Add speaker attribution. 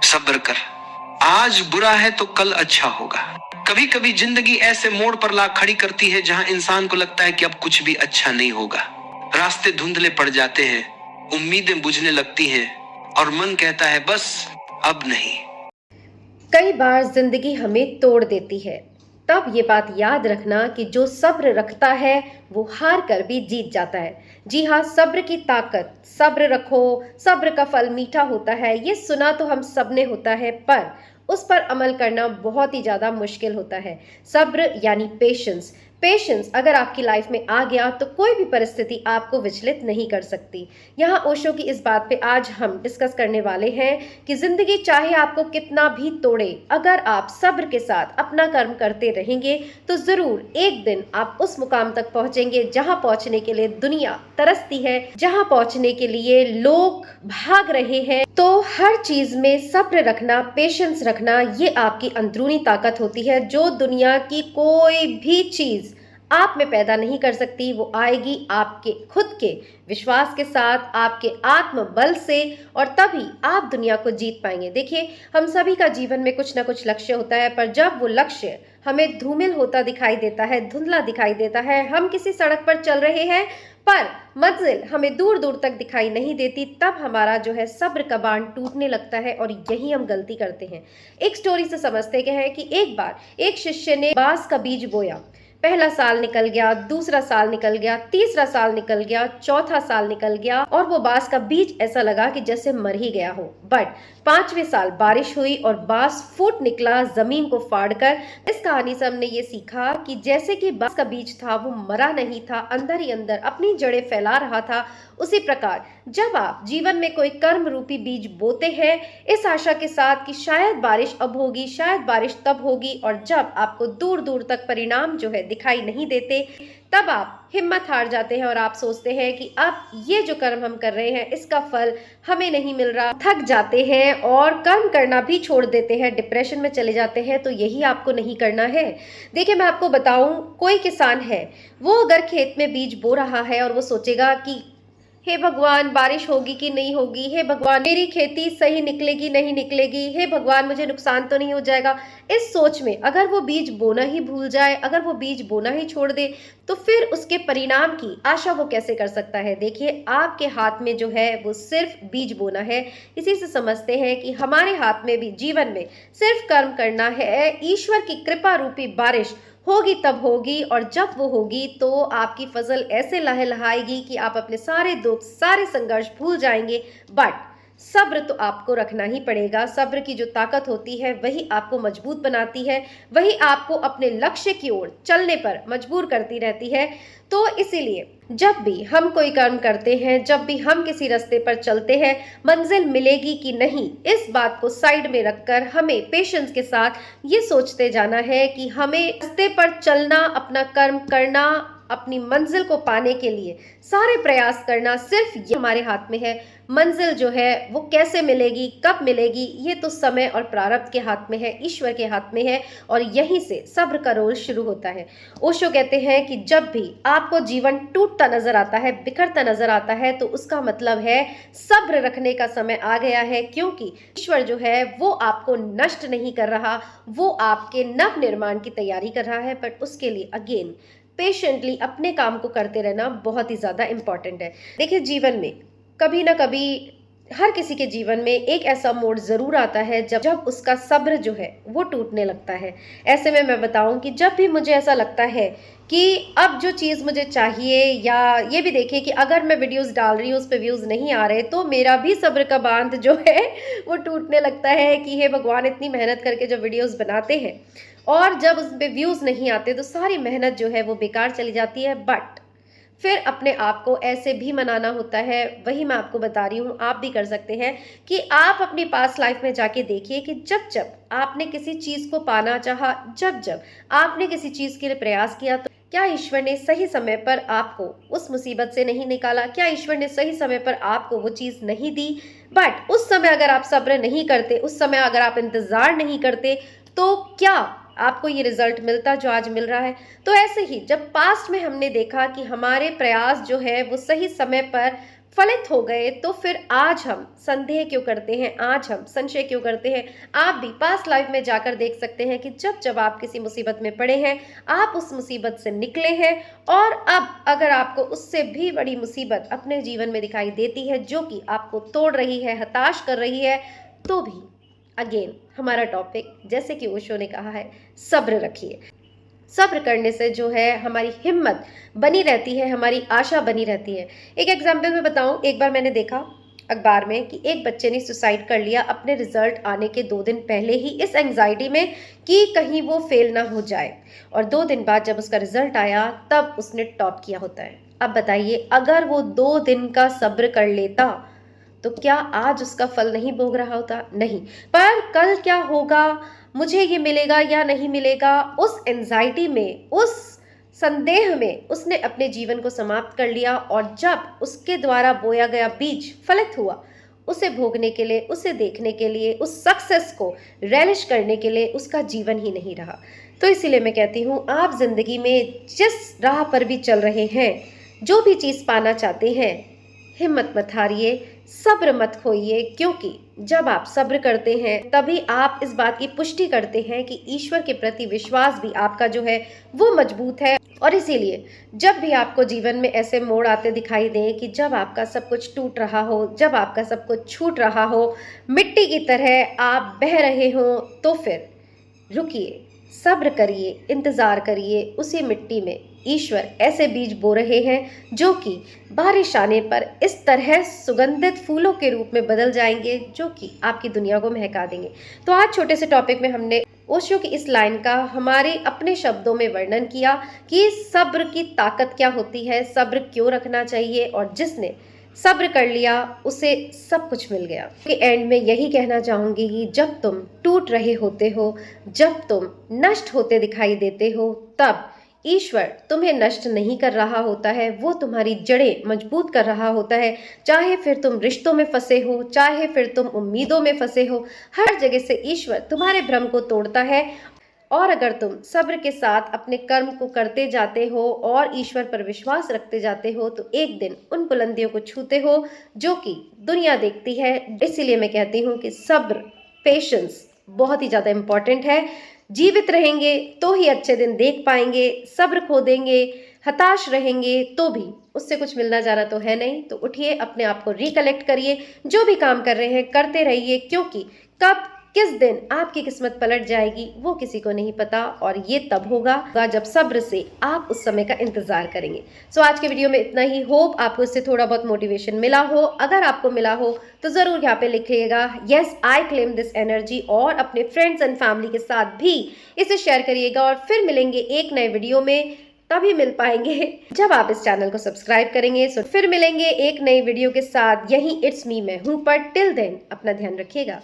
Speaker 1: सब्र कर, आज बुरा है तो कल अच्छा होगा। कभी कभी जिंदगी ऐसे मोड़ पर ला खड़ी करती है जहां इंसान को लगता है कि अब कुछ भी अच्छा नहीं होगा। रास्ते धुंधले पड़ जाते हैं, उम्मीदें बुझने लगती हैं और मन कहता है बस अब नहीं।
Speaker 2: कई बार जिंदगी हमें तोड़ देती है। तब ये बात याद रखना कि जो सब्र रखता है वो हार कर भी जीत जाता है। जी हाँ, सब्र की ताकत। सब्र रखो, सब्र का फल मीठा होता है, ये सुना तो हम सबने होता है, पर उस पर अमल करना बहुत ही ज्यादा मुश्किल होता है। सब्र यानी पेशेंस। पेशेंस अगर आपकी लाइफ में आ गया तो कोई भी परिस्थिति आपको विचलित नहीं कर सकती। यहाँ ओशो की इस बात पे आज हम डिस्कस करने वाले हैं कि जिंदगी चाहे आपको कितना भी तोड़े, अगर आप सब्र के साथ अपना कर्म करते रहेंगे तो जरूर एक दिन आप उस मुकाम तक पहुंचेंगे जहां पहुंचने के लिए दुनिया तरसती है, जहां पहुंचने के लिए लोग भाग रहे हैं। तो हर चीज में सब्र रखना, पेशेंस रखना, ये आपकी अंदरूनी ताकत होती है जो दुनिया की कोई भी चीज आप में पैदा नहीं कर सकती। वो आएगी आपके खुद के विश्वास के साथ, आपके आत्मबल से, और तभी आप दुनिया को जीत पाएंगे। देखिए, हम सभी का जीवन में कुछ ना कुछ लक्ष्य होता है, पर जब वो लक्ष्य हमें धूमिल होता दिखाई देता है, धुंधला दिखाई देता है, हम किसी सड़क पर चल रहे हैं पर मंजिल हमें दूर दूर तक दिखाई नहीं देती, तब हमारा जो है सब्र का बांध टूटने लगता है और यही हम गलती करते हैं। एक स्टोरी से समझते हैं कि एक बार एक शिष्य ने बांस का बीज बोया। पहला साल निकल गया, दूसरा साल निकल गया, तीसरा साल निकल गया, चौथा साल निकल गया और वो बांस का बीज ऐसा लगा कि जैसे मर ही गया हो। बट पांचवें साल बारिश हुई और बांस फूट निकला जमीन को फाड़कर। इस कहानी से हमने ये सीखा कि जैसे कि बांस का बीज था वो मरा नहीं था, अंदर ही अंदर अपनी जड़ें फैला रहा था, उसी प्रकार जब आप जीवन में कोई कर्म रूपी बीज बोते हैं इस आशा के साथ कि शायद बारिश अब होगी, शायद बारिश तब होगी, और जब आपको दूर दूर तक परिणाम जो है दिखाई नहीं देते, तब आप हिम्मत हार जाते हैं और आप सोचते हैं कि अब ये जो कर्म हम कर रहे हैं इसका फल हमें नहीं मिल रहा। थक जाते हैं और कर्म करना भी छोड़ देते हैं, डिप्रेशन में चले जाते हैं। तो यही आपको नहीं करना है। देखिए, मैं आपको बताऊं, कोई किसान है, वो अगर खेत में बीज बो रहा है और वो सोचेगा कि हे भगवान, बारिश होगी कि नहीं होगी, हे भगवान मेरी खेती सही निकलेगी नहीं निकलेगी, हे भगवान मुझे नुकसान तो नहीं हो जाएगा, इस सोच में अगर वो बीज बोना ही भूल जाए, अगर वो बीज बोना ही छोड़ दे, तो फिर उसके परिणाम की आशा वो कैसे कर सकता है। देखिए, आपके हाथ में जो है वो सिर्फ बीज बोना है। इसी से समझते हैं कि हमारे हाथ में भी जीवन में सिर्फ कर्म करना है। ईश्वर की कृपा रूपी बारिश होगी तब होगी, और जब वो होगी तो आपकी फसल ऐसे लहलहाएगी कि आप अपने सारे दुख, सारे संघर्ष भूल जाएंगे। बट सब्र तो आपको रखना ही पड़ेगा। सब्र की जो ताकत होती है वही आपको मजबूत बनाती है, वही आपको अपने लक्ष्य की ओर चलने पर मजबूर करती रहती है। तो इसीलिए जब भी हम कोई कर्म करते हैं, जब भी हम किसी रास्ते पर चलते हैं, मंजिल मिलेगी कि नहीं, इस बात को साइड में रखकर हमें पेशेंस के साथ ये सोचते जाना है कि हमें रास्ते पर चलना, अपना कर्म करना, अपनी मंजिल को पाने के लिए सारे प्रयास करना, सिर्फ ये हमारे हाथ में है। मंजिल जो है वो कैसे मिलेगी, कब मिलेगी, ये तो समय और प्रारब्ध के हाथ में है, ईश्वर के हाथ में है, और यहीं से सब्र का रोल शुरू होता है। ओशो कहते हैं कि जब भी आपको जीवन टूटता नजर आता है, बिखरता नजर आता है, तो उसका मतलब है सब्र रखने का समय आ गया है, क्योंकि ईश्वर जो है वो आपको नष्ट नहीं कर रहा, वो आपके नव निर्माण की तैयारी कर रहा है। बट उसके लिए अगेन पेशेंटली अपने काम को करते रहना बहुत ही ज्यादा इंपॉर्टेंट है। देखिए, जीवन में कभी ना कभी हर किसी के जीवन में एक ऐसा मोड़ जरूर आता है जब जब उसका सब्र जो है वो टूटने लगता है। ऐसे में मैं बताऊं कि जब भी मुझे ऐसा लगता है कि अब जो चीज़ मुझे चाहिए, या ये भी देखिए कि अगर मैं वीडियोस डाल रही हूँ उस पर व्यूज़ नहीं आ रहे, तो मेरा भी सब्र का बांध जो है वो टूटने लगता है कि हे भगवान, इतनी मेहनत करके जब वीडियोस बनाते हैं और जब उस पर व्यूज़ नहीं आते तो सारी मेहनत जो है वो बेकार चली जाती है। बट फिर अपने आप को ऐसे भी मनाना होता है, वही मैं आपको बता रही हूँ, आप भी कर सकते हैं कि आप अपनी पास्ट लाइफ में जाके देखिए कि जब जब आपने किसी चीज़ को पाना चाहा, जब जब आपने किसी चीज़ के लिए प्रयास किया, तो क्या ईश्वर ने सही समय पर आपको उस मुसीबत से नहीं निकाला? क्या ईश्वर ने सही समय पर आपको वो चीज़ नहीं दी? बट उस समय अगर आप सब्र नहीं करते, उस समय अगर आप इंतज़ार नहीं करते, तो क्या आपको ये रिजल्ट मिलता जो आज मिल रहा है? तो ऐसे ही जब पास्ट में हमने देखा कि हमारे प्रयास जो है वो सही समय पर फलित हो गए तो फिर आज हम संदेह क्यों करते हैं, आज हम संशय क्यों करते हैं। आप भी पास्ट लाइफ में जाकर देख सकते हैं कि जब जब आप किसी मुसीबत में पड़े हैं, आप उस मुसीबत से निकले हैं, और अब अगर आपको उससे भी बड़ी मुसीबत अपने जीवन में दिखाई देती है जो कि आपको तोड़ रही है, हताश कर रही है, तो भी अगेन हमारा टॉपिक, जैसे कि ओशो ने कहा है, सब्र रखिए। सब्र करने से जो है हमारी हिम्मत बनी रहती है, हमारी आशा बनी रहती है। एक एग्जाम्पल में बताऊं, एक बार मैंने देखा अखबार में कि एक बच्चे ने सुसाइड कर लिया अपने रिजल्ट आने के 2 दिन पहले ही, इस एंजाइटी में कि कहीं वो फेल ना हो जाए, और 2 दिन बाद जब उसका रिजल्ट आया तब उसने टॉप किया होता है। अब बताइए, अगर वो 2 दिन का सब्र कर लेता तो क्या आज उसका फल नहीं भोग रहा होता? नहीं। पर कल क्या होगा, मुझे ये मिलेगा या नहीं मिलेगा, उस एंजाइटी में, उस संदेह में उसने अपने जीवन को समाप्त कर लिया, और जब उसके द्वारा बोया गया बीज फलित हुआ, उसे भोगने के लिए, उसे देखने के लिए, उस सक्सेस को रेलिश करने के लिए उसका जीवन ही नहीं रहा। तो इसीलिए मैं कहती हूँ, आप जिंदगी में जिस राह पर भी चल रहे हैं, जो भी चीज़ पाना चाहते हैं, हिम्मत मत हारिए, सब्र मत खोइए, क्योंकि जब आप सब्र करते हैं तभी आप इस बात की पुष्टि करते हैं कि ईश्वर के प्रति विश्वास भी आपका जो है वो मजबूत है। और इसीलिए जब भी आपको जीवन में ऐसे मोड़ आते दिखाई दें कि जब आपका सब कुछ टूट रहा हो, जब आपका सब कुछ छूट रहा हो, मिट्टी की तरह आप बह रहे हो, तो फिर रुकिए, सब्र करिए, इंतज़ार करिए। उसी मिट्टी में ईश्वर ऐसे बीज बो रहे हैं जो कि बारिश आने पर इस तरह सुगंधित फूलों के रूप में बदल जाएंगे जो कि आपकी दुनिया को महका देंगे। तो आज छोटे से टॉपिक में हमने ओशो की इस लाइन का हमारे अपने शब्दों में वर्णन किया कि सब्र की ताकत क्या होती है, सब्र क्यों रखना चाहिए, और जिसने सब्र कर लिया उसे सब कुछ मिल गया। कि एंड में यही कहना चाहूंगी कि जब तुम टूट रहे होते हो, जब तुम नष्ट होते दिखाई देते हो, तब ईश्वर तुम्हें नष्ट नहीं कर रहा होता है, वो तुम्हारी जड़ें मजबूत कर रहा होता है। चाहे फिर तुम रिश्तों में फंसे हो, चाहे फिर तुम उम्मीदों में फंसे हो, हर जगह से ईश्वर तुम्हारे भ्रम को तोड़ता है। और अगर तुम सब्र के साथ अपने कर्म को करते जाते हो और ईश्वर पर विश्वास रखते जाते हो, तो एक दिन उन बुलंदियों को छूते हो जो कि दुनिया देखती है। इसीलिए मैं कहती हूँ कि सब्र, पेशेंस बहुत ही ज़्यादा इम्पॉर्टेंट है। जीवित रहेंगे तो ही अच्छे दिन देख पाएंगे, सब्र खो देंगे, हताश रहेंगे तो भी उससे कुछ मिलना जाना तो है नहीं। तो उठिए, अपने आप को रिकलेक्ट करिए, जो भी काम कर रहे हैं करते रहिए, क्योंकि कब किस दिन आपकी किस्मत पलट जाएगी वो किसी को नहीं पता, और ये तब होगा जब सब्र से आप उस समय का इंतजार करेंगे। सो आज के वीडियो में इतना ही। होप आपको इससे थोड़ा बहुत मोटिवेशन मिला हो। अगर आपको मिला हो तो जरूर यहाँ पे लिखिएगा yes I claim this energy, और अपने फ्रेंड्स एंड फैमिली के साथ भी इसे शेयर करिएगा। और फिर मिलेंगे एक नए वीडियो में, तभी मिल पाएंगे जब आप इस चैनल को सब्सक्राइब करेंगे। सो फिर मिलेंगे एक नई वीडियो के साथ, यही इट्स मी मैं हूं, पर टिल देन अपना ध्यान रखिएगा।